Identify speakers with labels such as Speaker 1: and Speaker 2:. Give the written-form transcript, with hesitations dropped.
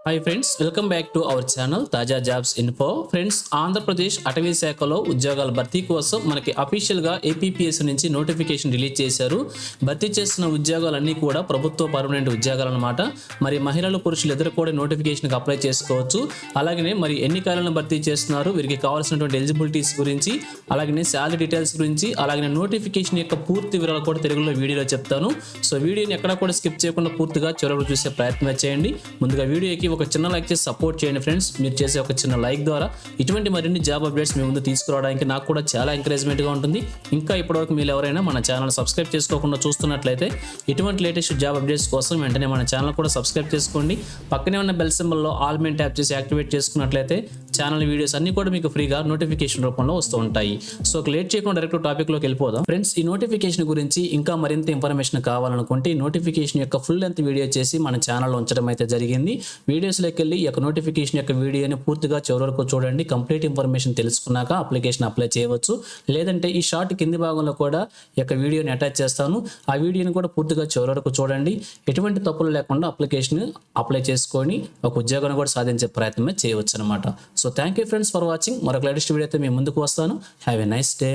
Speaker 1: Hi friends, welcome back to our channel తాజా jobs info. Friends, Andhra Pradesh అటవీ శాఖలో ఉద్యోగాల భర్తీ కోసం మనకి అఫీషియల్గా ఏపీపీఎస్ నుంచి నోటిఫికేషన్ రిలీజ్ చేశారు. భర్తీ చేస్తున్న ఉద్యోగాలన్నీ కూడా ప్రభుత్వ పర్మనెంట్ ఉద్యోగాలు అనమాట. మరి మహిళలు పురుషులు ఇద్దరు కూడా నోటిఫికేషన్కి అప్లై చేసుకోవచ్చు. అలాగనే మరి ఎన్ని కాలాలను భర్తీ చేస్తున్నారు, వీరికి కావాల్సినటువంటి ఎలిజిబిలిటీస్ గురించి, అలాగనే శాలరీ డీటెయిల్స్ గురించి, అలాగనే నోటిఫికేషన్ యొక్క పూర్తి వివరాలు కూడా తెలుగులో వీడియోలో చెప్తాను. సో వీడియోని ఎక్కడ కూడా స్కిప్ చేయకుండా పూర్తిగా చివరకు చూసే ప్రయత్నం చేయండి. ముందుగా వీడియోకి ఒక చిన్న లైక్ చేసి సపోర్ట్ చేయండి ఫ్రెండ్స్. మీరు చేసే ఒక చిన్న లైక్ ద్వారా ఇటువంటి మరిన్ని జాబ్ అప్డేట్స్ మీ ముందు తీసుకురావడానికి నాకు కూడా చాలా ఎంకరేజ్మెంట్గా ఉంటుంది. ఇంకా ఇప్పటివరకు మీరు ఎవరైనా మన ఛానల్ సబ్స్క్రైబ్ చేసుకోకుండా చూస్తున్నట్లయితే ఇటువంటి లేటెస్ట్ జాబ్ అప్డేట్స్ కోసం వెంటనే మన ఛానల్ కూడా సబ్స్క్రైబ్ చేసుకోండి. పక్కనే ఉన్న బెల్ సింబల్లో ఆల్ మెయిన్ ట్యాప్ చేసి యాక్టివేట్ చేసుకున్నట్లయితే ఛానల్ వీడియోస్ అన్ని కూడా మీకు ఫ్రీగా నోటిఫికేషన్ రూపంలో వస్తూ ఉంటాయి. సో లేట్ చేయకుండా డైరెక్ట్ టాపిక్లోకి వెళ్ళిపోదాం. ఫ్రెండ్స్, ఈ నోటిఫికేషన్ గురించి ఇంకా మరింత ఇన్ఫర్మేషన్ కావాలనుకుంటే ఈ నోటిఫికేషన్ యొక్క ఫుల్ లెంత్ వీడియో చేసి మన ఛానల్లో ఉంచడం అయితే జరిగింది. వీడియోస్లోకి వెళ్ళి ఈ యొక్క నోటిఫికేషన్ యొక్క వీడియోని పూర్తిగా చివరి వరకు చూడండి. కంప్లీట్ ఇన్ఫర్మేషన్ తెలుసుకున్నాక అప్లికేషన్ అప్లై చేయవచ్చు. లేదంటే ఈ షార్ట్ కింది భాగంలో కూడా ఈ యొక్క వీడియోని అటాచ్ చేస్తాను. ఆ వీడియోని కూడా పూర్తిగా చివరి వరకు చూడండి. ఎటువంటి తప్పులు లేకుండా అప్లికేషన్ అప్లై చేసుకొని ఒక ఉద్యోగాన్ని కూడా సాధించే ప్రయత్నమే చేయవచ్చు అనమాట. So thank you friends for watching. మరొక లేటెస్ట్ వీడియోతో మీ ముందుకు వస్తాను. Have a nice day.